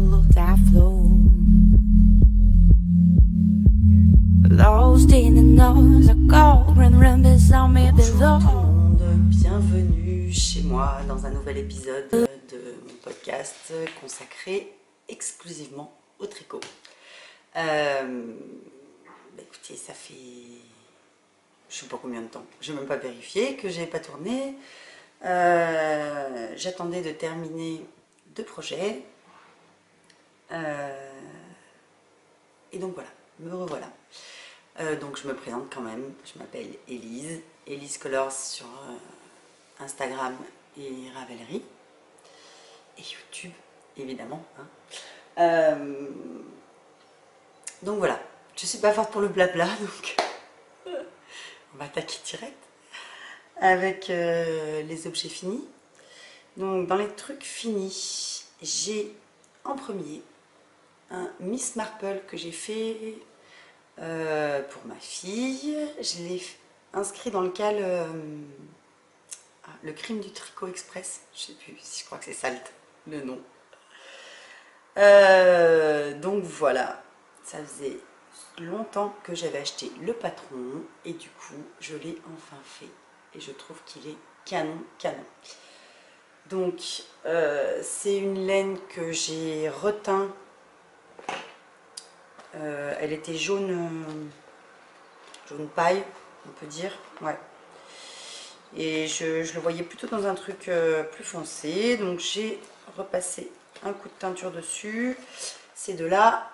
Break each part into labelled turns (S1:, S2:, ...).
S1: full of that flow. Lost in the nose, I go run beside me below.
S2: Bonjour tout le monde, bienvenue chez moi dans un nouvel épisode de mon podcast consacré exclusivement au tricot. Écoutez, ça fait je sais pas combien de temps, je n'ai même pas vérifié, que j'ai pas tourné. J'attendais de terminer 2 projets. Et donc voilà, me revoilà. Donc je me présente quand même, je m'appelle Élise, Élise Colors sur Instagram et Ravelry. Et YouTube, évidemment. Hein. Donc voilà, je suis pas forte pour le blabla, donc on va attaquer direct avec les objets finis. Donc dans les trucs finis, j'ai en premier un Miss Marple que j'ai fait pour ma fille. Je l'ai inscrit dans le cal le crime du tricot express. Je sais plus si je crois que c'est ça le nom. Donc voilà, ça faisait longtemps que j'avais acheté le patron et du coup je l'ai enfin fait et je trouve qu'il est canon. Donc c'est une laine que j'ai reteint. Elle était jaune paille, on peut dire, ouais. Et je le voyais plutôt dans un truc plus foncé, donc j'ai repassé un coup de teinture dessus. C'est de la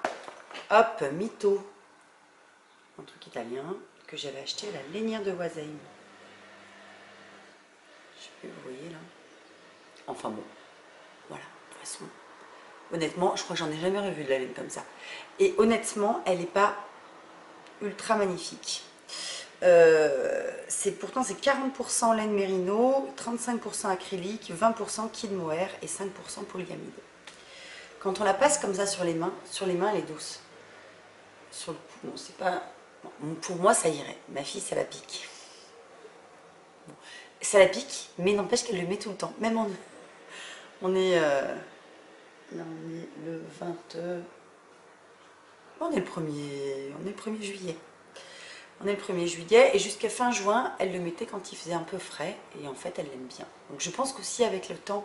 S2: hop Mito, un truc italien que j'avais acheté à la Lainière de Oisem. Je sais plus, vous voyez là. Enfin bon, voilà, de toute façon. Honnêtement, je crois que j'en ai jamais revu de la laine comme ça. Et honnêtement, elle n'est pas ultra magnifique. Pourtant, c'est 40% laine mérino, 35% acrylique, 20% kid mohair et 5% polyamide. Quand on la passe comme ça sur les mains, elle est douce. Sur le cou, bon, c'est pas... Bon, pour moi, ça irait. Ma fille, ça la pique. Bon, ça la pique, mais n'empêche qu'elle le met tout le temps. Même on est... Là, on est le 20... On est le 1er juillet. On est le 1er juillet et jusqu'à fin juin, elle le mettait quand il faisait un peu frais et en fait, elle l'aime bien. Donc je pense qu'aussi avec le temps,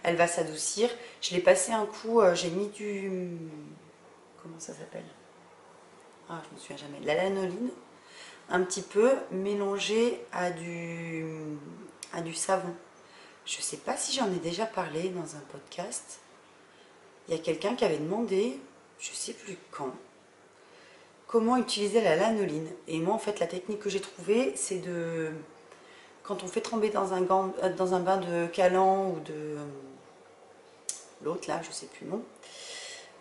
S2: elle va s'adoucir. Je l'ai passé un coup, j'ai mis du... Comment ça s'appelle? Ah, je me souviens jamais. La lanoline, un petit peu mélangé à du savon. Je sais pas si j'en ai déjà parlé dans un podcast. Il y a quelqu'un qui avait demandé, je sais plus quand, comment utiliser la lanoline. Et moi, en fait, la technique que j'ai trouvée, c'est de... Quand on fait tremper dans un bain de Calan ou de... l'autre, là, je sais plus le nom.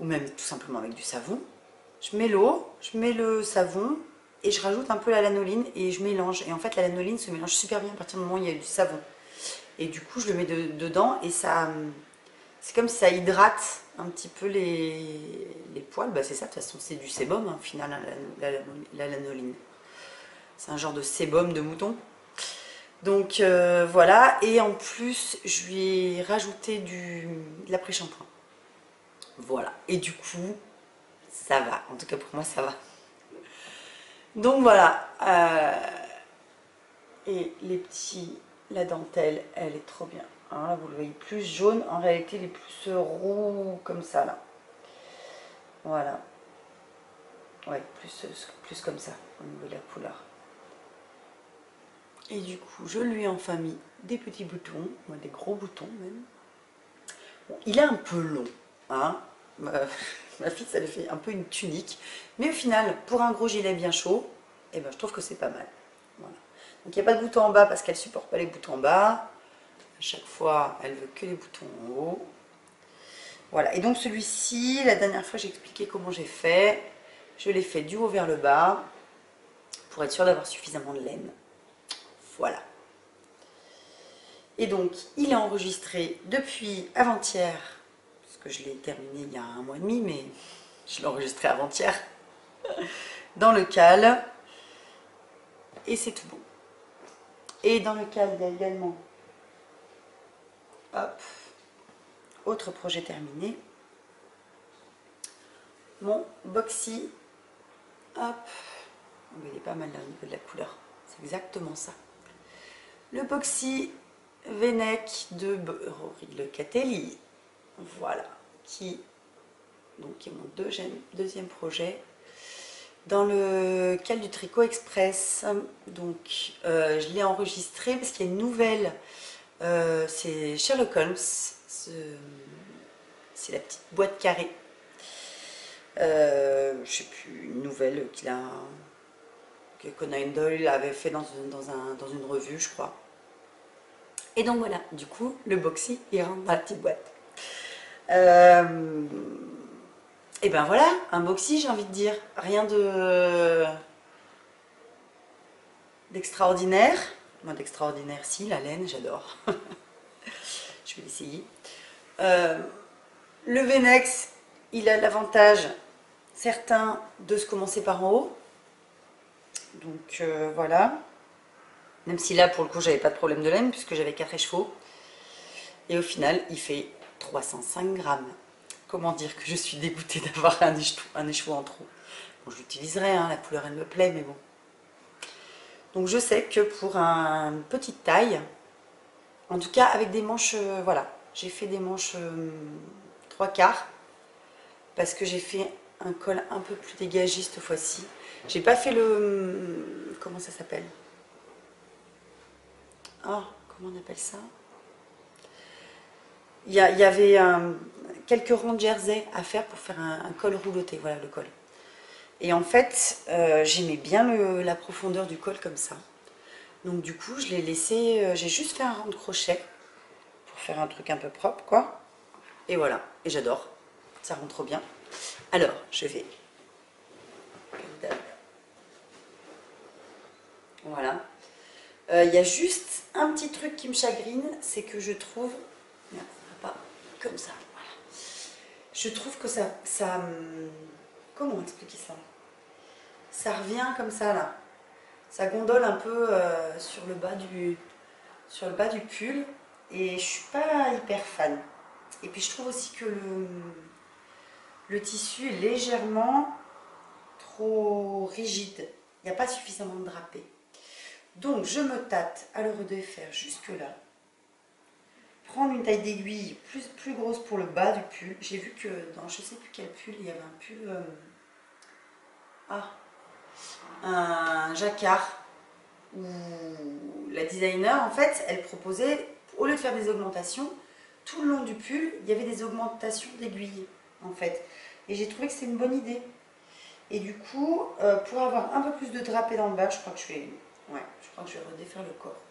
S2: Ou même tout simplement avec du savon. Je mets l'eau, je mets le savon et je rajoute un peu la lanoline et je mélange. Et en fait, la lanoline se mélange super bien à partir du moment où il y a du savon. Et du coup, je le mets dedans et ça... C'est comme si ça hydrate un petit peu les poils. Bah, c'est ça, de toute façon, c'est du sébum, hein, au final, la lanoline. C'est un genre de sébum de mouton. Donc, voilà. Et en plus, je lui ai rajouté de l'après-shampoing. Voilà. Et du coup, ça va. En tout cas, pour moi, ça va. Donc, voilà. Et la dentelle, elle est trop bien. Alors là, vous le voyez plus jaune, en réalité il est plus roux comme ça là. Voilà. Ouais, plus comme ça au niveau de la couleur. Et du coup, je lui ai enfin mis des petits boutons, des gros boutons même. Bon, il est un peu long, hein. Ma fille, ça lui fait un peu une tunique. Mais au final, pour un gros gilet bien chaud, eh ben, je trouve que c'est pas mal. Voilà. Donc il n'y a pas de boutons en bas parce qu'elle ne supporte pas les boutons en bas. Chaque fois, elle veut que les boutons en haut. Voilà, et donc celui-ci, la dernière fois, j'ai expliqué comment j'ai fait. Je l'ai fait du haut vers le bas pour être sûre d'avoir suffisamment de laine. Voilà. Et donc, il est enregistré depuis avant-hier, parce que je l'ai terminé il y a 1 mois et demi, mais je l'ai enregistré avant-hier, dans le cal. Et c'est tout bon. Et dans le cal, il y a également... Hop, autre projet terminé. mon boxy. Hop, il est pas mal là au niveau de la couleur, c'est exactement ça. Le boxy V-neck de Rory Locatelli, voilà, qui est mon deuxième projet dans le cadre du Tricot Express. Donc je l'ai enregistré parce qu'il y a une nouvelle, c'est Sherlock Holmes, c'est la petite boîte carrée. Je sais plus, une nouvelle que Conan Doyle avait fait dans une revue, je crois. Et donc voilà, du coup, le boxy, il rentre dans la petite boîte. Et ben voilà, un boxy, j'ai envie de dire. Rien d'extraordinaire. Moi, d'extraordinaire, si, la laine, j'adore. Je vais l'essayer. Le V-neck, il a l'avantage certain de se commencer par en haut. Donc voilà. Même si là, pour le coup, j'avais pas de problème de laine puisque j'avais 4 écheveaux. Et au final, il fait 305 grammes. Comment dire que je suis dégoûtée d'avoir un écheveau en trop. Bon, je l'utiliserai, hein, la couleur, elle me plaît, mais bon. Donc je sais que pour une petite taille, en tout cas avec des manches, voilà. J'ai fait des manches 3/4 parce que j'ai fait un col un peu plus dégagé cette fois-ci. J'ai pas fait le... Comment ça s'appelle? Oh, comment on appelle ça? Il y avait quelques rangs de jersey à faire pour faire un col rouloté, voilà le col. Et en fait, j'aimais bien la profondeur du col comme ça. Donc du coup, je l'ai laissé, j'ai juste fait un rang de crochet pour faire un truc un peu propre, quoi. Et voilà, et j'adore, ça rentre trop bien. Alors, je vais... Voilà. Il y a juste un petit truc qui me chagrine, c'est que je trouve... Merde, ça va pas comme ça, voilà. Je trouve que ça comment expliquer ça? Ça revient comme ça, là. Ça gondole un peu sur le bas du pull. Et je suis pas hyper fan. Et puis je trouve aussi que le tissu est légèrement trop rigide. Il n'y a pas suffisamment de drapé. Donc je me tâte à le redéfaire jusque là. Prendre une taille d'aiguille plus grosse pour le bas du pull. J'ai vu que dans je sais plus quel pull, il y avait un pull... un jacquard où la designer, en fait, elle proposait, au lieu de faire des augmentations, tout le long du pull, il y avait des augmentations d'aiguilles, en fait. Et j'ai trouvé que c'était une bonne idée. Et du coup, pour avoir un peu plus de drapé dans le bas, je crois que je vais redéfaire le corps.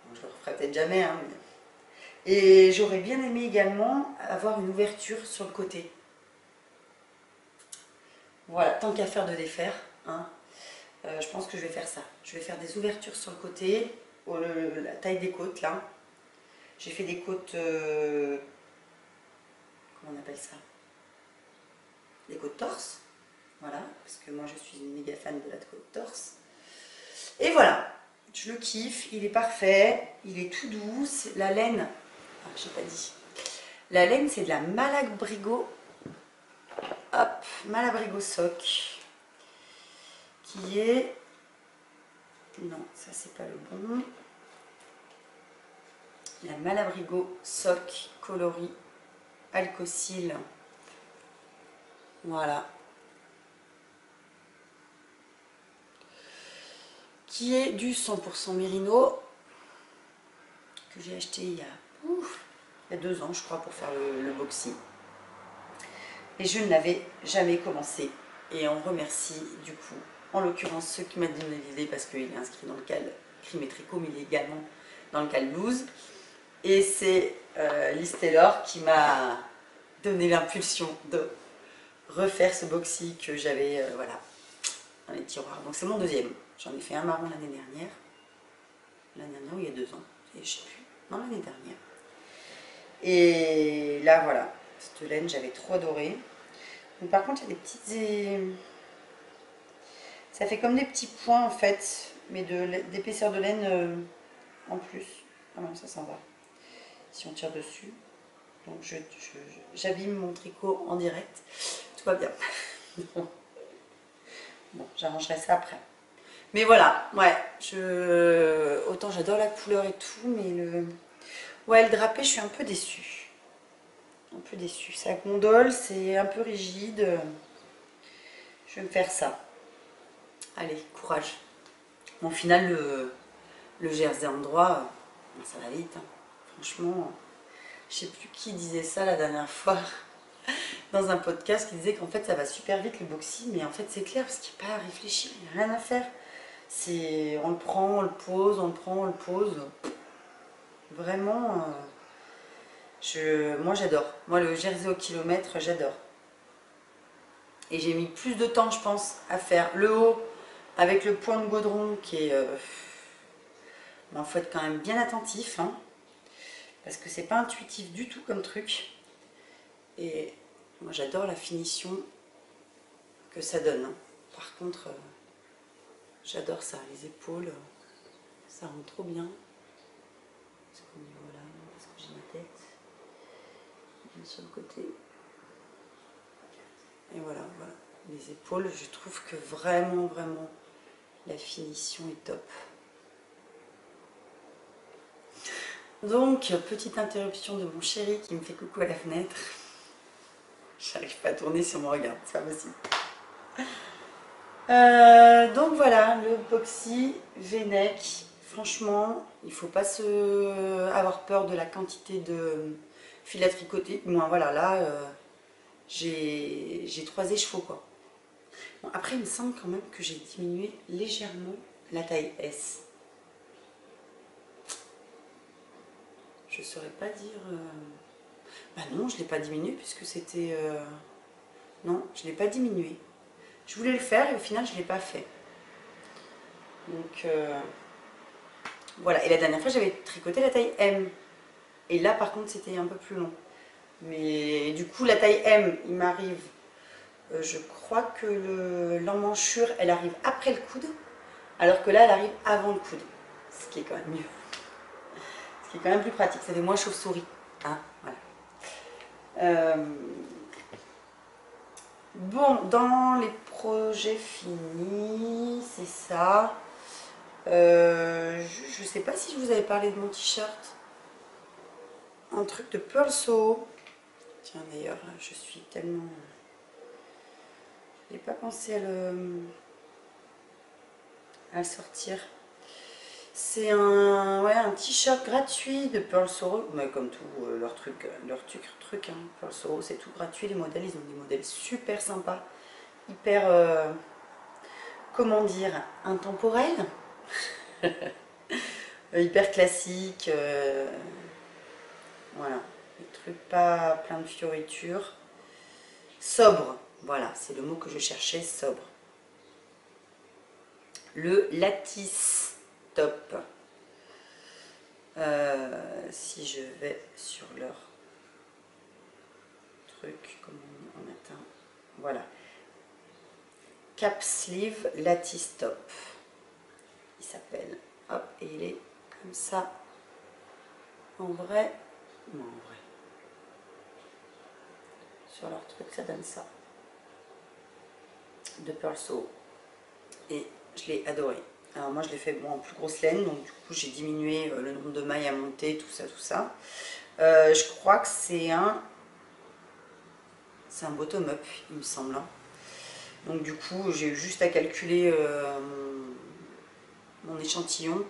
S2: Donc, je le referai peut-être jamais, hein, mais... Et j'aurais bien aimé également avoir une ouverture sur le côté. Voilà, tant qu'à faire de défaire, hein, je pense que je vais faire ça. Je vais faire des ouvertures sur le côté, la taille des côtes là. J'ai fait des côtes, comment on appelle ça? Des côtes torse, voilà, parce que moi je suis une méga fan de la côte torse. Et voilà, je le kiffe, il est parfait, il est tout doux, la laine, ah, j'ai pas dit, la laine c'est de la Malabrigo, hop, Malabrigo Sock, qui est, non, ça c'est pas le bon, la Malabrigo Sock coloris Alcocil, voilà, qui est du 100% mérino, que j'ai acheté il y a 2 ans je crois pour faire le boxy. Et je ne l'avais jamais commencé. Et on remercie du coup, en l'occurrence ceux qui m'ont donné l'idée parce qu'il est inscrit dans le cal crime et tricot, mais il est également dans le cal blouse. Et c'est Lise Taylor qui m'a donné l'impulsion de refaire ce boxy que j'avais voilà, dans les tiroirs. Donc c'est mon deuxième. J'en ai fait un marron l'année dernière. L'année dernière ou il y a 2 ans, je ne sais plus. Non, l'année dernière. Et là voilà, cette laine j'avais trop adoré. Donc, par contre il y a des petites... Ça fait comme des petits points en fait, mais d'épaisseur de laine en plus. Ah non, ça s'en va. Si on tire dessus. Donc j'abîme mon tricot en direct. Tout va bien. Bon, j'arrangerai ça après. Mais voilà, ouais, autant j'adore la couleur et tout, mais le drapé, je suis un peu déçue. Un peu déçue. Ça gondole, c'est un peu rigide. Je vais me faire ça. Allez, courage. Bon, au final, le jersey en droit, ça va vite. Hein. Franchement, je sais plus qui disait ça la dernière fois dans un podcast qui disait qu'en fait ça va super vite le boxy, mais en fait c'est clair parce qu'il n'y a pas à réfléchir, il n'y a rien à faire. On le prend, on le pose, on le prend, on le pose. Vraiment, moi j'adore. Moi le jersey au kilomètre, j'adore. Et j'ai mis plus de temps, je pense, à faire le haut avec le point de gaudron qui est... il faut être quand même bien attentif, hein, parce que c'est pas intuitif du tout comme truc. Et moi j'adore la finition que ça donne. Hein. Par contre, j'adore ça, les épaules, ça rend trop bien. Parce qu'au niveau là, parce que j'ai ma tête, bien sur le côté. Et voilà, voilà. Les épaules, je trouve que vraiment, vraiment, la finition est top. Donc, petite interruption de mon chéri qui me fait coucou à la fenêtre. J'arrive pas à tourner si on me regarde, c'est pas possible. Donc voilà, le boxy V-neck. Franchement, il faut pas avoir peur de la quantité de fil à tricoter. Moi, voilà, là, j'ai 3 écheveaux, quoi. Bon, après, il me semble quand même que j'ai diminué légèrement la taille S. Je saurais pas dire... Bah non, je ne l'ai pas diminué puisque c'était... Non, je ne l'ai pas diminué. Je voulais le faire et au final, je ne l'ai pas fait. Donc, voilà. Et la dernière fois, j'avais tricoté la taille M. Et là, par contre, c'était un peu plus long. Mais du coup, la taille M, il m'arrive... je crois que l'emmanchure, elle arrive après le coude. Alors que là, elle arrive avant le coude. Ce qui est quand même mieux. Ce qui est quand même plus pratique. Ça fait moins chauve-souris. Hein, voilà. Bon, dans les projets finis, c'est ça. Je ne sais pas si je vous avais parlé de mon t-shirt. Un truc de Pearl Soho. Tiens, d'ailleurs, je suis tellement... Je n'ai pas pensé à le sortir. C'est un t-shirt gratuit de Pearl Soho, mais comme tout leur truc, hein. Pearl Soho, c'est tout gratuit. Les modèles, ils ont des modèles super sympas, hyper, comment dire, intemporels, hyper classiques. Voilà, des trucs pas plein de fioritures, sobre. Voilà, c'est le mot que je cherchais, sobre. Le lattice top. Si je vais sur leur truc, comme on atteint, voilà. Cap sleeve lattice top. Il s'appelle. Hop, et il est comme ça. En vrai, non, en vrai. Sur leur truc, ça donne ça. De Pearl Soho. Et je l'ai adoré. Alors moi je l'ai fait en plus grosse laine, donc du coup j'ai diminué le nombre de mailles à monter, tout ça, tout ça. Je crois que c'est un bottom-up, il me semble. Hein. Donc du coup j'ai eu juste à calculer mon échantillon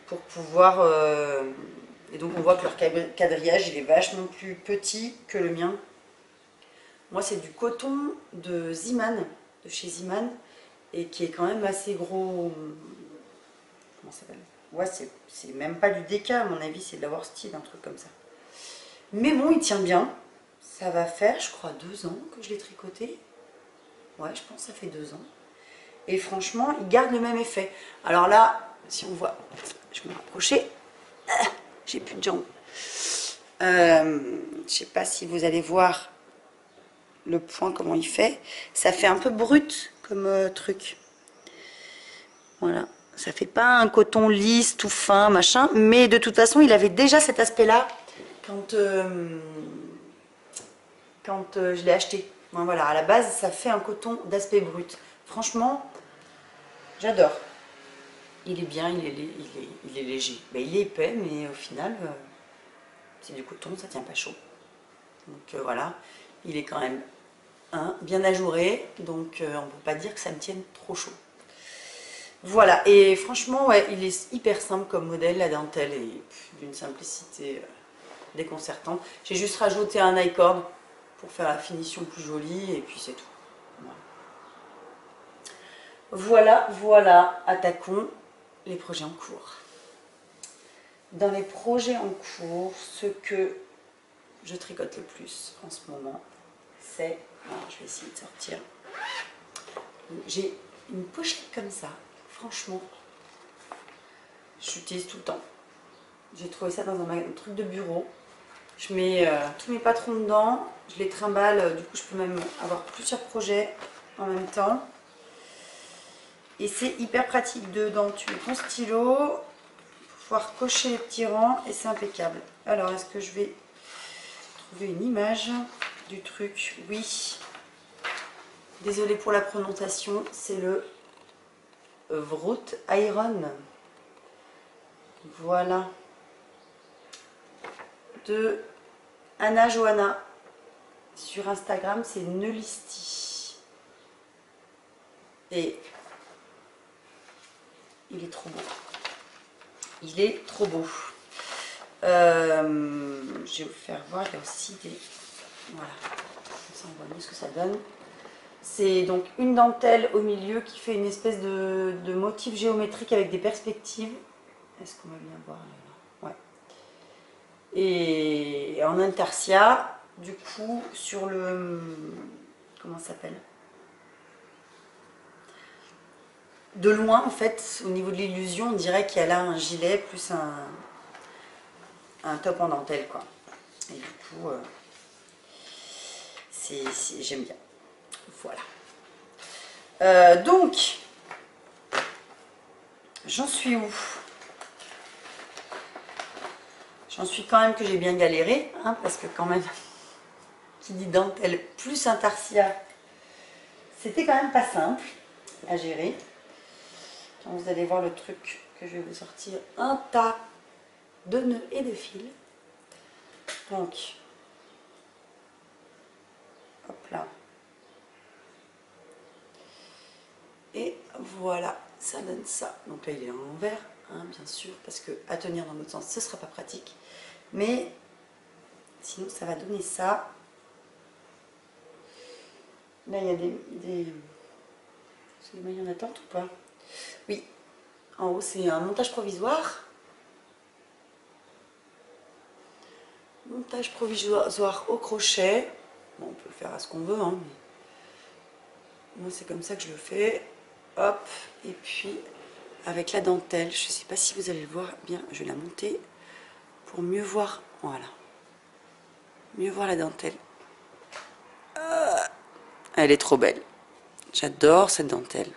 S2: pour pouvoir... et donc on voit que leur quadrillage il est vachement plus petit que le mien. Moi c'est du coton de Ziman, de chez Ziman. Et qui est quand même assez gros. Comment ça s'appelle? Ouais, c'est même pas du déca, à mon avis, c'est de la worsted, un truc comme ça. Mais bon, il tient bien. Ça va faire, je crois, 2 ans que je l'ai tricoté. Ouais, je pense que ça fait 2 ans. Et franchement, il garde le même effet. Alors là, si on voit, je vais me rapprocher. J'ai plus de jambes. Je sais pas si vous allez voir le point, comment il fait. Ça fait un peu brut comme truc. Voilà, ça fait pas un coton lisse, tout fin, machin, mais de toute façon, il avait déjà cet aspect-là quand je l'ai acheté. Voilà, à la base, ça fait un coton d'aspect brut. Franchement, j'adore. Il est bien, il est léger. Ben, il est épais, mais au final, c'est du coton, ça tient pas chaud. Donc voilà, il est quand même bien ajouré, donc on ne peut pas dire que ça me tienne trop chaud. Voilà, et franchement, ouais, il est hyper simple comme modèle, la dentelle est d'une simplicité déconcertante. J'ai juste rajouté un I-cord pour faire la finition plus jolie, et puis c'est tout. Voilà, voilà, attaquons les projets en cours. Dans les projets en cours, ce que je tricote le plus en ce moment, c'est... Alors, je vais essayer de sortir. J'ai une pochette comme ça, franchement, j'utilise tout le temps. J'ai trouvé ça dans un truc de bureau. Je mets tous mes patrons dedans, je les trimballe, du coup je peux même avoir plusieurs projets en même temps. Et c'est hyper pratique dedans, tu mets ton stylo pour pouvoir cocher les petits rangs et c'est impeccable. Alors est-ce que je vais trouver une image du truc? Oui. Désolée pour la prononciation, c'est le Wrought Iron. Voilà. De Anna Johanna. Sur Instagram, c'est Neulisti. Et il est trop beau. Il est trop beau. Je vais vous faire voir, il y a aussi des... Voilà. Comme ça, on voit mieux ce que ça donne. C'est donc une dentelle au milieu qui fait une espèce de motif géométrique avec des perspectives. Est-ce qu'on va bien voir là? Ouais. Et en intarsia, du coup, sur le... Comment ça s'appelle? De loin, en fait, au niveau de l'illusion, on dirait qu'il y a là un gilet plus un top en dentelle, quoi. Et du coup, j'aime bien. Voilà. Donc, j'en suis où? J'en suis quand même que j'ai bien galéré, hein, parce que quand même, qui dit dentelle plus intarsia, c'était quand même pas simple à gérer. Donc, vous allez voir le truc que je vais vous sortir, un tas de nœuds et de fils. Donc, hop là. Et voilà, ça donne ça. Donc là, il est en l'envers, hein, bien sûr, parce que à tenir dans l'autre sens, ce ne sera pas pratique. Mais sinon, ça va donner ça. Là, il y a des mailles en attente ou pas? Oui. En haut, c'est un montage provisoire. Montage provisoire au crochet. Bon, on peut le faire à ce qu'on veut, hein, mais moi, c'est comme ça que je le fais. Hop, et puis avec la dentelle, je ne sais pas si vous allez le voir bien, je vais la monter pour mieux voir, voilà, mieux voir la dentelle. Elle est trop belle, j'adore cette dentelle.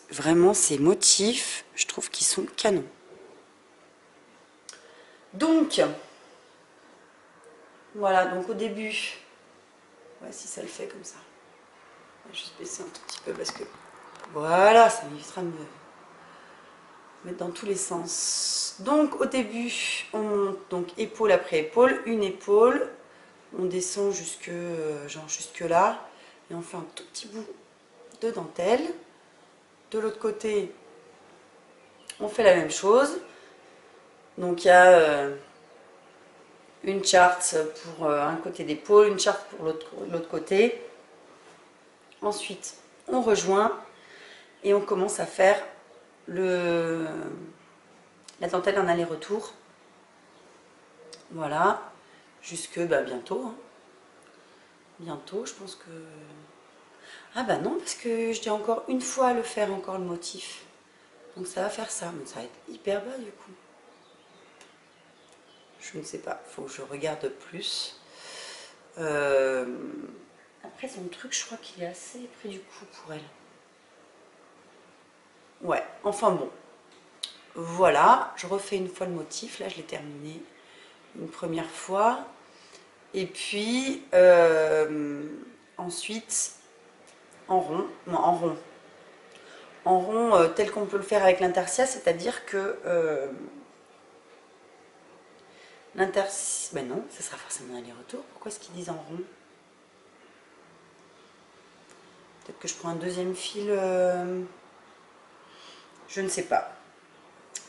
S2: Vraiment, ces motifs, je trouve qu'ils sont canons. Donc, voilà, donc au début, ouais, si ça le fait comme ça. Je vais juste baisser un tout petit peu parce que, voilà, ça m'évitera de me mettre dans tous les sens. Donc au début, on monte donc épaule après épaule, une épaule, on descend jusque là, et on fait un tout petit bout de dentelle. De l'autre côté, on fait la même chose. Donc il y a une charte pour un côté d'épaule, une charte pour l'autre côté. Ensuite, on rejoint et on commence à faire la dentelle en aller-retour. Voilà, jusque bientôt. Hein. Bientôt, je pense que... Ah bah non, parce que je dis encore une fois à le faire encore le motif. Donc ça va faire ça, mais ça va être hyper bas du coup. Je ne sais pas, il faut que je regarde plus. Après son truc, je crois qu'il est assez près du cou pour elle. Ouais, enfin bon. voilà, je refais une fois le motif. Là, je l'ai terminé une première fois. Et puis, ensuite, en rond, non, en rond tel qu'on peut le faire avec l'intersia, c'est-à-dire que l'intersia, ben non, ça sera forcément un aller-retour. Pourquoi est-ce qu'ils disent en rond? Peut-être que je prends un deuxième fil, je ne sais pas.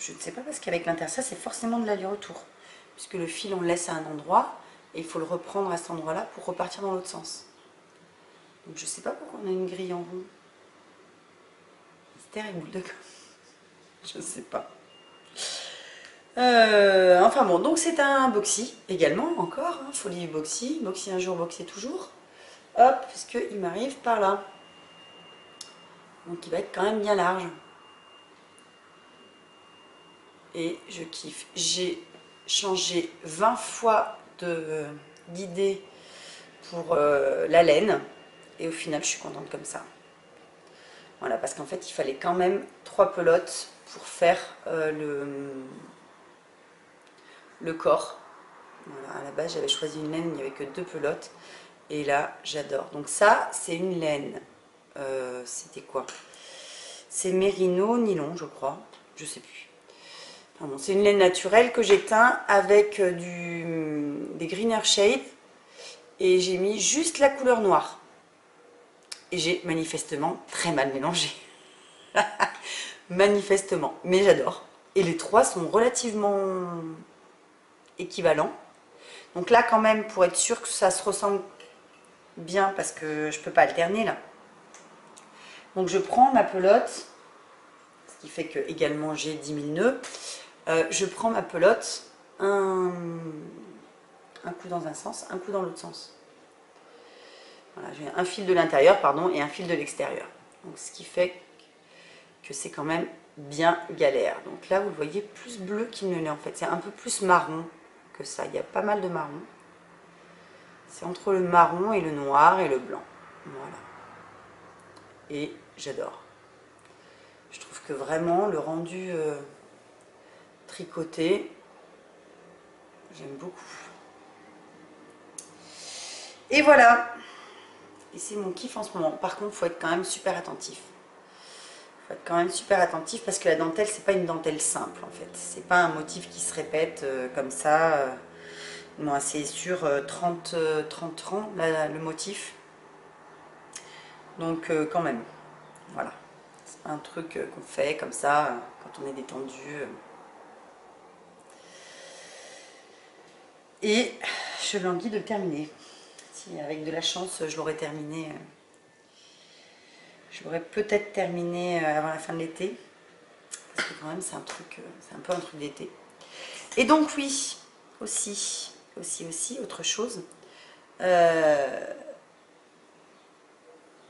S2: Je ne sais pas parce qu'avec l'intersia, c'est forcément de l'aller-retour. Puisque le fil, on le laisse à un endroit et il faut le reprendre à cet endroit-là pour repartir dans l'autre sens. Donc je ne sais pas pourquoi on a une grille en rond. Mystère et boule de gomme. Je ne sais pas. Enfin bon, donc c'est un boxy également, encore. Hein, folie boxy. Boxy un jour, boxy toujours. Hop, parce qu'il m'arrive par là. Donc il va être quand même bien large. Et je kiffe. J'ai changé 20 fois d'idée pour la laine. Et au final, je suis contente comme ça. Voilà, parce qu'en fait, il fallait quand même 3 pelotes pour faire le corps. Voilà, à la base, j'avais choisi une laine, il n'y avait que 2 pelotes. Et là, j'adore. Donc ça, c'est une laine. C'était quoi? C'est mérino nylon, je crois. Je sais plus. Enfin bon, c'est une laine naturelle que j'ai teint avec des greener shades. Et j'ai mis juste la couleur noire. Et j'ai manifestement très mal mélangé. Manifestement. Mais j'adore. Et les 3 sont relativement équivalents. Donc là, quand même, pour être sûr que ça se ressemble bien, parce que je ne peux pas alterner là. Donc je prends ma pelote, ce qui fait que également j'ai 10 000 nœuds. Je prends ma pelote, un coup dans un sens, un coup dans l'autre sens. Voilà, j'ai un fil de l'intérieur, pardon, et un fil de l'extérieur. Donc ce qui fait que c'est quand même bien galère. Donc là, vous le voyez plus bleu qu'il ne l'est en fait. C'est un peu plus marron que ça. Il y a pas mal de marron. C'est entre le marron et le noir et le blanc. Voilà. Et j'adore. Je trouve que vraiment le rendu tricoté, j'aime beaucoup. Et voilà. Et c'est mon kiff en ce moment. Par contre, il faut être quand même super attentif. Il faut être quand même super attentif parce que la dentelle, c'est pas une dentelle simple en fait. C'est pas un motif qui se répète comme ça. Non, c'est sur 30 ans le motif. Donc quand même, voilà. C'est pas un truc qu'on fait comme ça quand on est détendu. Et je languis de le terminer. Si avec de la chance, je l'aurais terminé. Je l'aurais peut-être terminé avant la fin de l'été. Parce que quand même, c'est un truc, c'est un peu un truc d'été. Et donc oui, aussi, autre chose.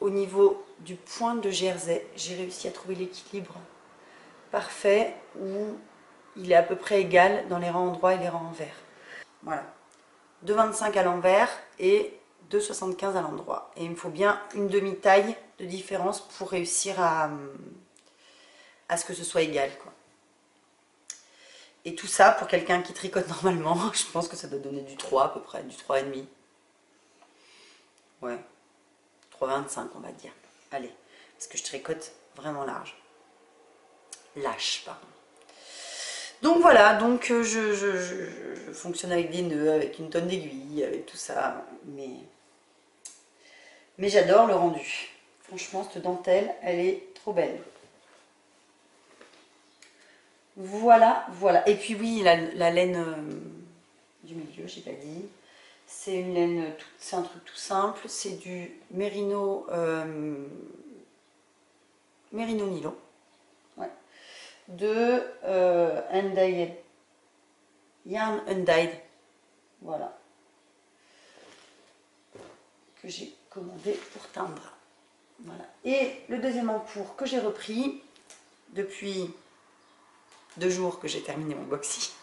S2: Au niveau du point de jersey, j'ai réussi à trouver l'équilibre parfait où il est à peu près égal dans les rangs en droit et les rangs en vert. Voilà. 2,25 à l'envers et 2,75 à l'endroit. Et il me faut bien une demi-taille de différence pour réussir à ce que ce soit égal, quoi. Et tout ça, pour quelqu'un qui tricote normalement, je pense que ça doit donner du 3 à peu près, du 3,5. Ouais, 3,25 on va dire. Allez, parce que je tricote vraiment large. Lâche, pardon. Donc voilà, donc je fonctionne avec des nœuds, avec une tonne d'aiguilles, avec tout ça. Mais j'adore le rendu. Franchement, cette dentelle, elle est trop belle. Voilà, voilà. Et puis oui, la laine du milieu, j'ai pas dit. C'est une laine, c'est un truc tout simple. C'est du mérino, mérino nylon. Ouais. De undyed, yarn undyed. Voilà. Que j'ai commandé pour teindre. Voilà. Et le deuxième en cours que j'ai repris depuis 2 jours que j'ai terminé mon boxy.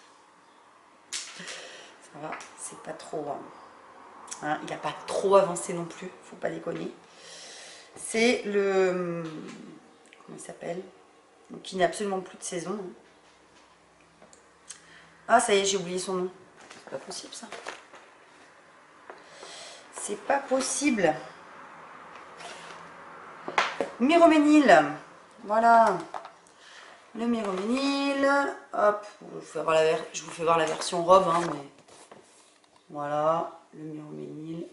S2: Ça va, c'est pas trop... Hein, il n'a pas trop avancé non plus, faut pas déconner. C'est le... Comment il s'appelle? Qui n'est absolument plus de saison. Ah, ça y est, j'ai oublié son nom. C'est pas possible, ça. C'est pas possible. Myroménil. Voilà. Le Myroménil. Hop, je vous fais voir la version robe, hein, mais voilà, le Myroménil.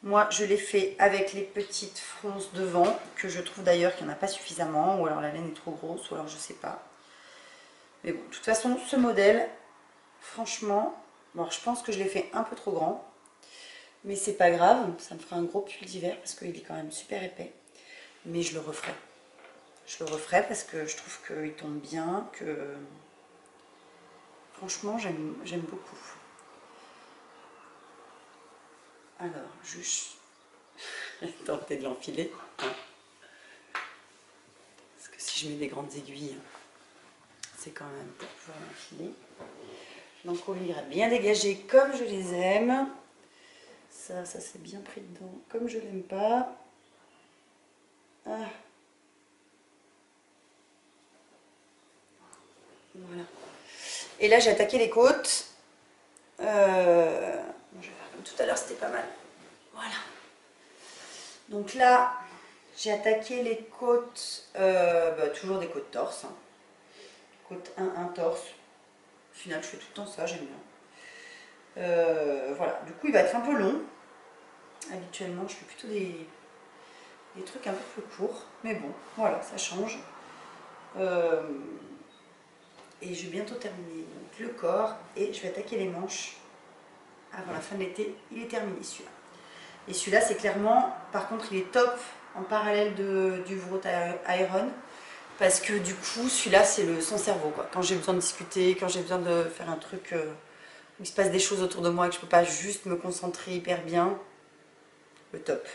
S2: Moi, je l'ai fait avec les petites fronces devant, que je trouve d'ailleurs qu'il n'y en a pas suffisamment, ou alors la laine est trop grosse, ou alors je sais pas. Mais bon, de toute façon, ce modèle, franchement, bon, je pense que je l'ai fait un peu trop grand. Mais c'est pas grave, ça me fera un gros pull d'hiver parce qu'il est quand même super épais. Mais je le referai. Je le referai parce que je trouve qu'il tombe bien, que franchement j'aime beaucoup. Alors, juste tenter de l'enfiler. Hein. Parce que si je mets des grandes aiguilles, c'est quand même pour pouvoir l'enfiler. L'encolure bien dégagé comme je les aime. Ça c'est bien pris dedans comme je l'aime pas. Ah. Voilà. Et là j'ai attaqué les côtes. Je vais faire comme tout à l'heure, c'était pas mal. Voilà. Donc là, j'ai attaqué les côtes, toujours des côtes torse. Hein. Côte 1 torse. Au final, je fais tout le temps ça, j'aime bien. Voilà. Du coup, il va être un peu long. Habituellement, je fais plutôt des trucs un peu plus courts. Mais bon, voilà, ça change. Et je vais bientôt terminer donc, le corps et je vais attaquer les manches avant la fin de l'été. Il est terminé celui-là. Et celui-là, c'est clairement, par contre, il est top en parallèle du Wrought Iron. Parce que du coup, celui-là, c'est son cerveau. Quoi. Quand j'ai besoin de discuter, quand j'ai besoin de faire un truc où il se passe des choses autour de moi et que je ne peux pas juste me concentrer hyper bien, le top.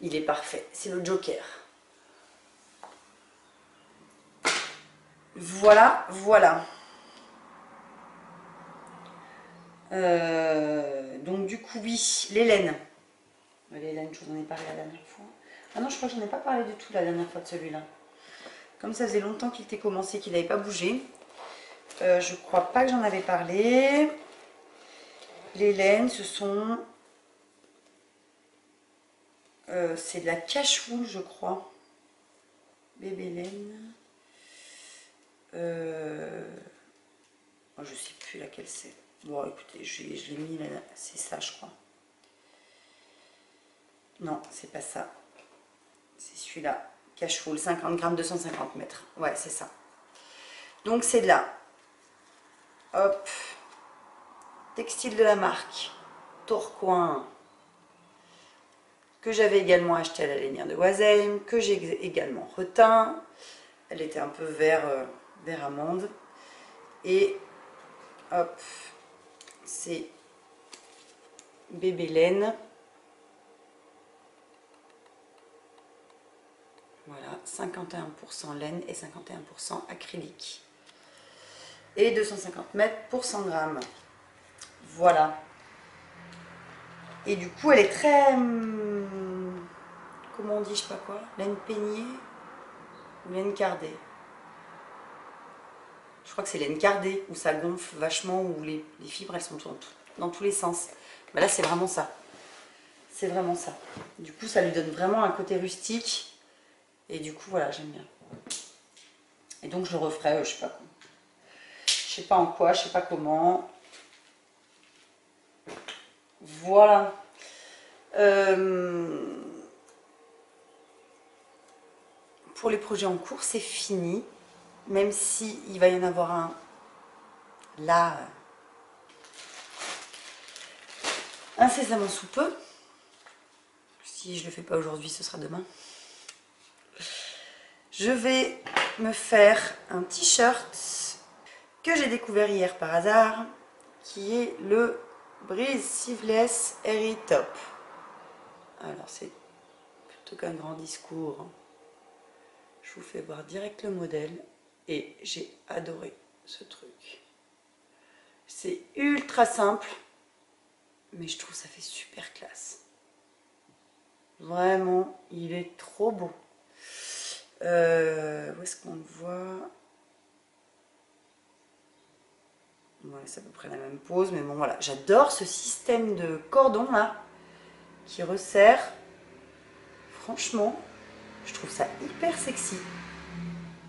S2: Il est parfait. C'est le Joker. Voilà, voilà. Donc du coup, oui, les laines. Les laines, je vous en ai parlé la dernière fois. Ah non, je crois que je n'en ai pas parlé du tout la dernière fois de celui-là. Comme ça faisait longtemps qu'il était commencé, qu'il n'avait pas bougé. Je crois pas que j'en avais parlé. Les laines, ce sont... c'est de la cache-wool, je crois. Bébé laine. Oh, je sais plus laquelle c'est. Bon, écoutez, je l'ai mis là. C'est ça, je crois. Non, c'est pas ça. C'est celui-là. Cache-wool, 50 grammes, 250 mètres. Ouais, c'est ça. Donc, c'est de là. Hop. Textile de la marque Tourcoing. Que j'avais également acheté à la Lainière de Oisem. Que j'ai également reteint. Elle était un peu vert amande. Et hop, c'est bébé laine. Voilà, 51% laine et 51% acrylique. Et 250 mètres pour 100 grammes. Voilà. Et du coup, elle est très... comment on dit, je sais pas quoi, laine peignée ou laine cardée. Je crois que c'est laine cardée, où ça gonfle vachement, où les fibres, elles sont dans tous les sens. Ben là, c'est vraiment ça. C'est vraiment ça. Du coup, ça lui donne vraiment un côté rustique. Et du coup, voilà, j'aime bien. Et donc, je le referai, je sais pas comment. Je sais pas en quoi, je sais pas comment. Voilà. Pour les projets en cours, c'est fini. Même si il va y en avoir un là, incessamment sous peu. Si je ne le fais pas aujourd'hui, ce sera demain. Je vais me faire un t-shirt que j'ai découvert hier par hasard, qui est le Breeze Sleeveless Airy Top. Alors c'est plutôt qu'un grand discours. Je vous fais voir direct le modèle et j'ai adoré ce truc. C'est ultra simple, mais je trouve que ça fait super classe. Vraiment, il est trop beau. Où est-ce qu'on le voit? Ouais, c'est à peu près la même pose, mais bon voilà. J'adore ce système de cordon là, qui resserre. Franchement, je trouve ça hyper sexy.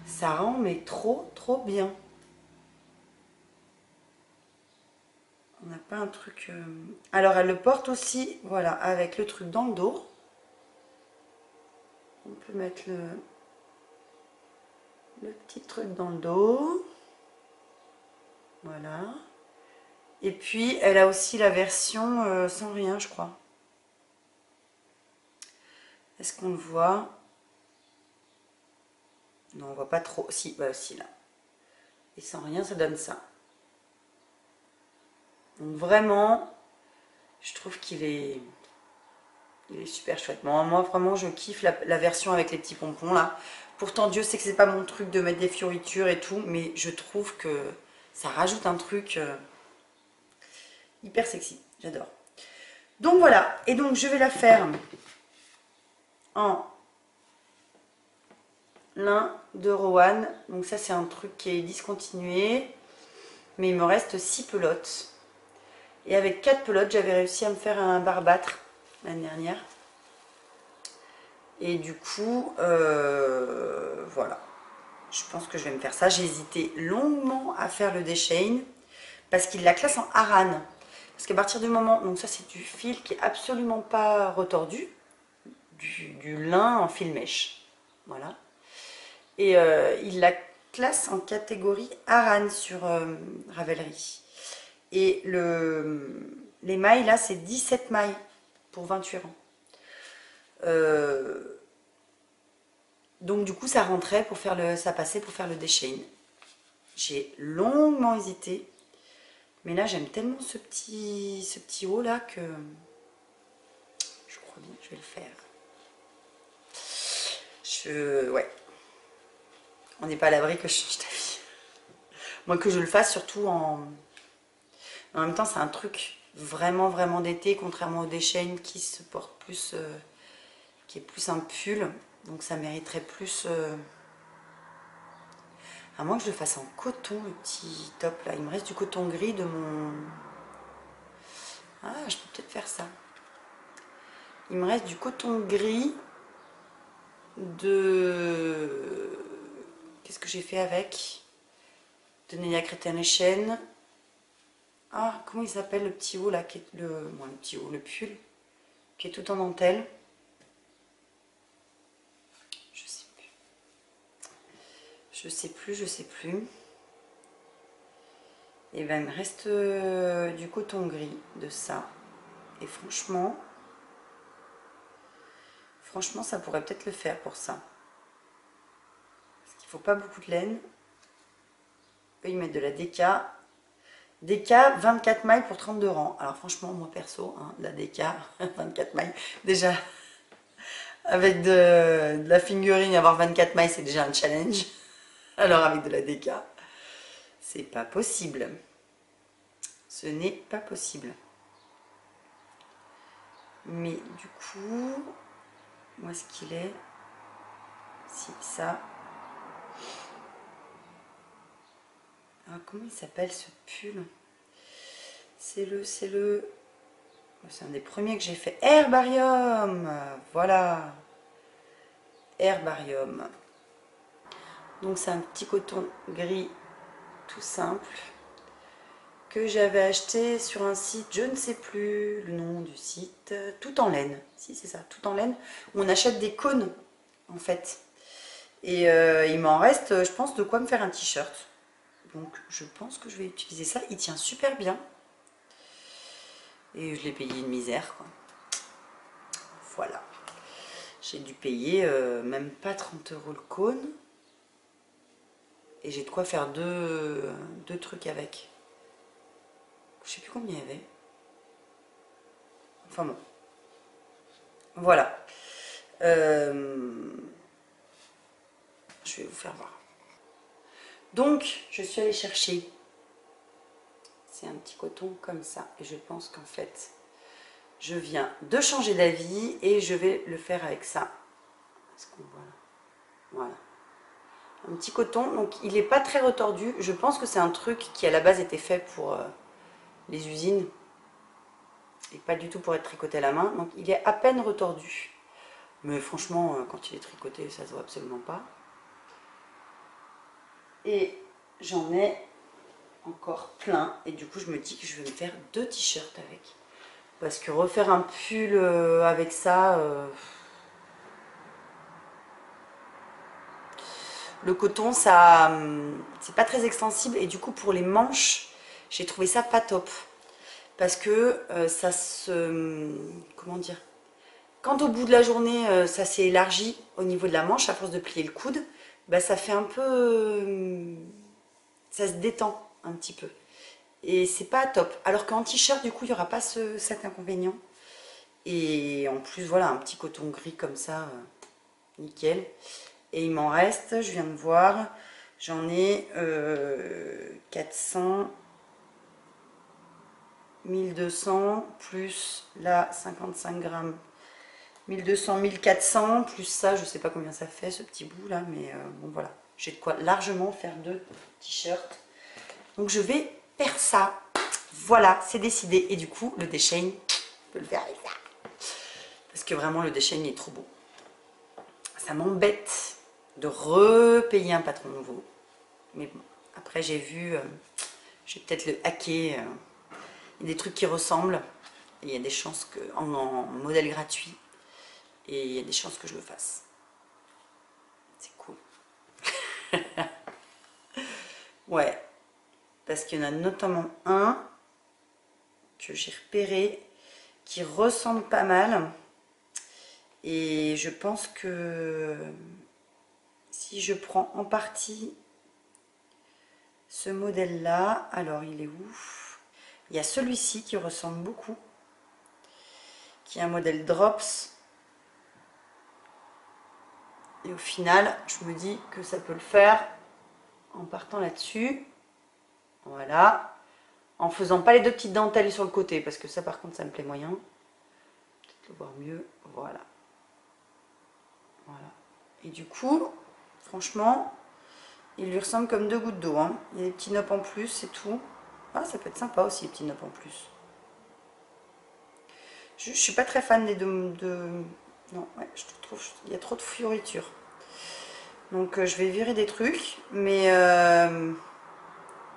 S2: Ça rend mais trop bien. On n'a pas un truc... Alors elle le porte aussi, voilà, avec le truc dans le dos. On peut mettre le petit truc dans le dos. Voilà. Et puis elle a aussi la version sans rien, je crois. Est-ce qu'on le voit? Non, on voit pas trop. Si, bah si, là. Et sans rien, ça donne ça. Donc vraiment, je trouve qu'il est super chouette. Bon, moi, vraiment, je kiffe la version avec les petits pompons, là. Pourtant, Dieu sait que c'est pas mon truc de mettre des fioritures et tout, mais je trouve que ça rajoute un truc hyper sexy. J'adore. Donc voilà. Et donc, je vais la faire en lin de Rowan. Donc ça, c'est un truc qui est discontinué. Mais il me reste 6 pelotes. Et avec 4 pelotes, j'avais réussi à me faire un barbâtre l'année dernière. Et du coup, voilà. Je pense que je vais me faire ça. J'ai hésité longuement à faire le déchaîne parce qu'il la classe en Aran. Parce qu'à partir du moment... Donc ça, c'est du fil qui est absolument pas retordu. Du lin en fil mèche. Voilà. Et il la classe en catégorie Aran sur Ravelry. Et les mailles, là, c'est 17 mailles pour 28 rangs. Donc, du coup, ça rentrait pour faire ça passait pour faire le déchaîne. J'ai longuement hésité. Mais là, j'aime tellement ce petit haut, là, que je crois bien que je vais le faire. Ouais. On n'est pas à l'abri que je change d'avis. Moi, que je le fasse surtout en même temps, c'est un truc vraiment d'été, contrairement au déchaîne qui se porte plus, qui est plus un pull. Donc ça mériterait plus... à moins que je le fasse en coton, le petit top là. Il me reste du coton gris de mon... Ah, je peux peut-être faire ça. Il me reste du coton gris de... Qu'est-ce que j'ai fait avec? De Nélia Crétin-les-Chênes. Ah, comment il s'appelle le petit haut là qui est le petit haut, le pull qui est tout en dentelle. Je sais plus. Et ben il me reste du coton gris de ça. Et franchement, ça pourrait peut-être le faire pour ça. Parce qu'il faut pas beaucoup de laine. Eux, ils mettent de la DK. DK, 24 mailles pour 32 rangs. Alors franchement, moi perso, hein, de la DK, 24 mailles. Déjà, avec de la fingering, avoir 24 mailles, c'est déjà un challenge. Alors avec de la DK, c'est pas possible. Ce n'est pas possible. Mais du coup, où est-ce qu'il est? Si, ça. Ah, comment il s'appelle ce pull? C'est un des premiers que j'ai fait. Herbarium. Voilà. Herbarium. Donc c'est un petit coton gris tout simple que j'avais acheté sur un site, je ne sais plus le nom du site, Tout en laine. Si, c'est ça, Tout en laine, où on achète des cônes en fait. Et il m'en reste, je pense, de quoi me faire un t-shirt. Donc je pense que je vais utiliser ça. Il tient super bien. Et je l'ai payé une misère, quoi. Voilà. J'ai dû payer même pas 30 € le cône. Et j'ai de quoi faire deux trucs avec. Je sais plus combien il y avait. Enfin bon. Voilà. Je vais vous faire voir. Donc, je suis allée chercher. C'est un petit coton comme ça. Et je pense qu'en fait, je viens de changer d'avis et je vais le faire avec ça. Est-ce qu'on voit là? Voilà. un petit coton, donc il n'est pas très retordu. Je pense que c'est un truc qui à la base était fait pour les usines et pas du tout pour être tricoté à la main, donc il est à peine retordu. Mais franchement, quand il est tricoté, ça se voit absolument pas. Et j'en ai encore plein, et du coup je me dis que je vais me faire 2 t-shirts avec. Parce que refaire un pull avec ça... le coton, ça, c'est pas très extensible et du coup pour les manches, j'ai trouvé ça pas top. Parce que ça se... comment dire? Quand au bout de la journée, ça s'est élargi au niveau de la manche, à force de plier le coude, bah, ça fait un peu... ça se détend un petit peu. Et c'est pas top. Alors qu'en t-shirt, du coup, il n'y aura pas cet inconvénient. Et en plus, voilà, un petit coton gris comme ça, nickel. Et il m'en reste, je viens de voir, j'en ai 400, 1200, plus là 55 grammes, 1200, 1400, plus ça, je sais pas combien ça fait ce petit bout là, mais bon voilà, j'ai de quoi largement faire 2 t-shirts. Donc je vais faire ça, voilà, c'est décidé. Et du coup, le déchaîne, je peux le faire avec ça. Parce que vraiment, le déchaîne est trop beau. Ça m'embête de repayer un patron nouveau, mais bon, après j'ai vu, je vais peut-être le hacker, il y a des trucs qui ressemblent, et il y a des chances que, en modèle gratuit, et il y a des chances que je le fasse, c'est cool. Ouais, parce qu'il y en a notamment un que j'ai repéré, qui ressemble pas mal, et je pense que si je prends en partie ce modèle là, alors il est où? Il y a celui-ci qui ressemble beaucoup, qui est un modèle Drops, et au final je me dis que ça peut le faire en partant là-dessus, voilà, en faisant pas les 2 petites dentelles sur le côté, parce que ça par contre ça me plaît moyen, peut-être le voir mieux, voilà, voilà, et du coup franchement il lui ressemble comme 2 gouttes d'eau, hein. Il y a des petits nops en plus, c'est tout. Ah, ça peut être sympa aussi, les petits nops en plus. Je suis pas très fan des deux... Non, ouais, je trouve il y a trop de fioritures. Donc je vais virer des trucs, mais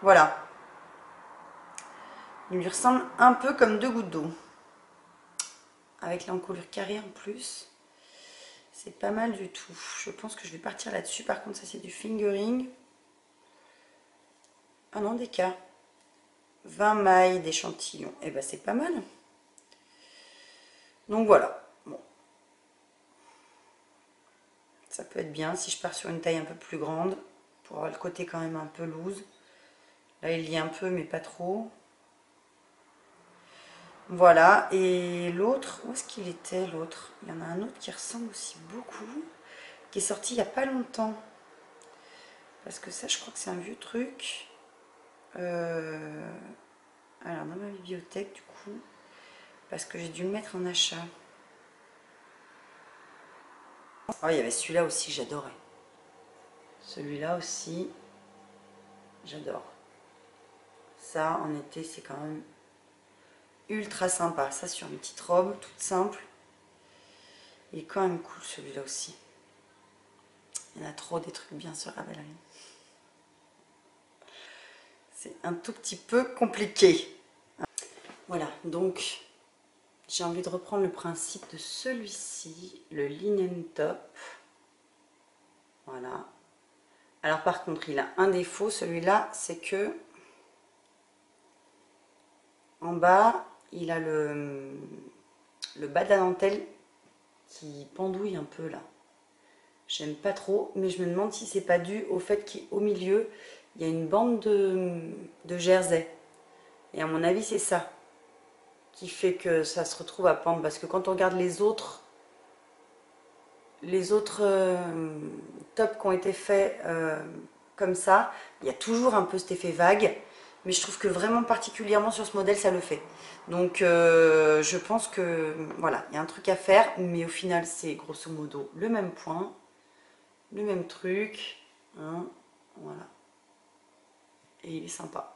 S2: voilà. Il lui ressemble un peu comme 2 gouttes d'eau. Avec l'encolure carrée en plus. C'est pas mal du tout. Je pense que je vais partir là-dessus. Par contre, ça c'est du fingering. Ah non, des cas. 20 mailles d'échantillon. Et ben c'est pas mal. Donc voilà. Bon. Ça peut être bien si je pars sur une taille un peu plus grande. Pour avoir le côté quand même un peu loose. Là il lie un peu mais pas trop. Voilà, et l'autre, où est-ce qu'il était l'autre? Il y en a un autre qui ressemble aussi beaucoup, qui est sorti il n'y a pas longtemps. Parce que ça, je crois que c'est un vieux truc. Alors, dans ma bibliothèque, du coup, parce que j'ai dû le mettre en achat. Oh, il y avait celui-là aussi, j'adorais. Celui-là aussi, j'adore. Ça, en été, c'est quand même ultra sympa. Ça, sur une petite robe, toute simple. Il est quand même cool, celui-là aussi. Il y en a trop des trucs bien sur Ravelry. C'est un tout petit peu compliqué. Voilà, donc j'ai envie de reprendre le principe de celui-ci, le linen top. Voilà. Alors par contre, il a un défaut, celui-là, c'est que en bas, il a le bas de la dentelle qui pendouille un peu là. J'aime pas trop, mais je me demande si c'est pas dû au fait qu'au milieu, il y a une bande de jersey. Et à mon avis, c'est ça qui fait que ça se retrouve à pendre. Parce que quand on regarde les autres tops qui ont été faits comme ça, il y a toujours un peu cet effet vague. Mais je trouve que vraiment particulièrement sur ce modèle, ça le fait. Donc je pense que voilà, il y a un truc à faire. Mais au final, c'est grosso modo le même point, le même truc. Hein, voilà. Et il est sympa.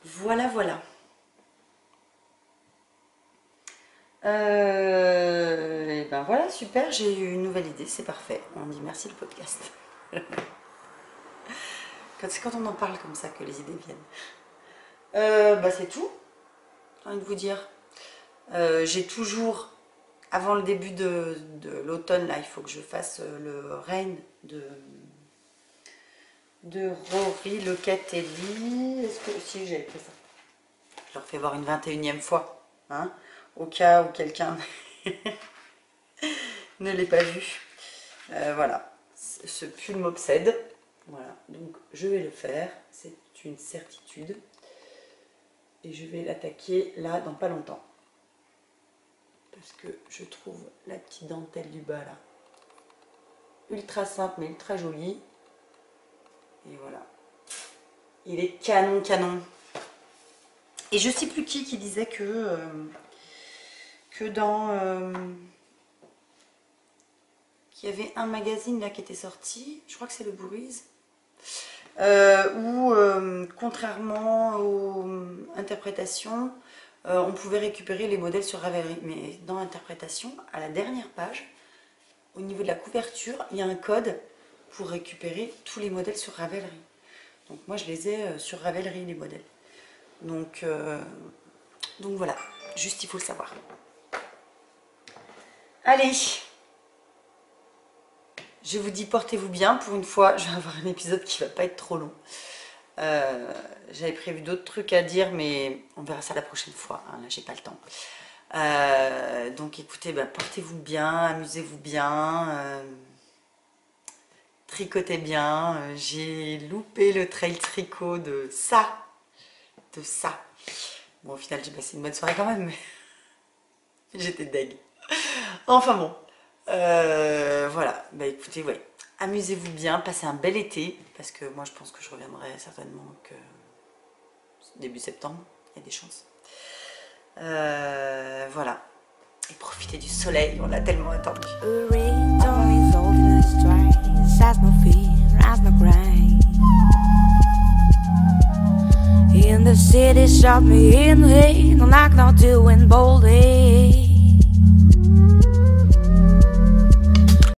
S2: Voilà, voilà. Et ben voilà, super, j'ai eu une nouvelle idée, c'est parfait. On dit merci le podcast. C'est quand on en parle comme ça que les idées viennent. Bah c'est tout, j'ai envie de vous dire. J'ai toujours, avant le début de l'automne, là, il faut que je fasse le Reign de Rory Locatelli. Est-ce que si j'avais fait ça, je leur fais voir une 21e fois, hein, au cas où quelqu'un ne l'ait pas vu. Voilà, ce pull m'obsède. Voilà, donc je vais le faire, c'est une certitude. Et je vais l'attaquer là dans pas longtemps. Parce que je trouve la petite dentelle du bas là ultra simple mais ultra jolie. Et voilà. Il est canon canon. Et je sais plus qui disait que dans qu'il y avait un magazine là qui était sorti, je crois que c'est le Breeze, où contrairement aux interprétations, on pouvait récupérer les modèles sur Ravelry. Mais dans l'interprétation, à la dernière page, au niveau de la couverture, il y a un code pour récupérer tous les modèles sur Ravelry. Donc moi je les ai sur Ravelry, les modèles. Donc voilà, juste il faut le savoir. Allez, je vous dis portez-vous bien. Pour une fois, je vais avoir un épisode qui va pas être trop long. J'avais prévu d'autres trucs à dire, mais on verra ça la prochaine fois. Hein, là, j'ai pas le temps. Donc écoutez, bah, portez-vous bien, amusez-vous bien, tricotez bien. J'ai loupé le trail tricot de ça. Bon, au final, j'ai passé une bonne soirée quand même, mais j'étais deg. Enfin bon, voilà. Bah écoutez, ouais, amusez-vous bien, passez un bel été, parce que moi, je pense que je reviendrai certainement que début septembre. Il y a des chances. Voilà. Et profitez du soleil, on l'a tellement attendu.
S1: In the city, shot me in the head, like not doing boldly.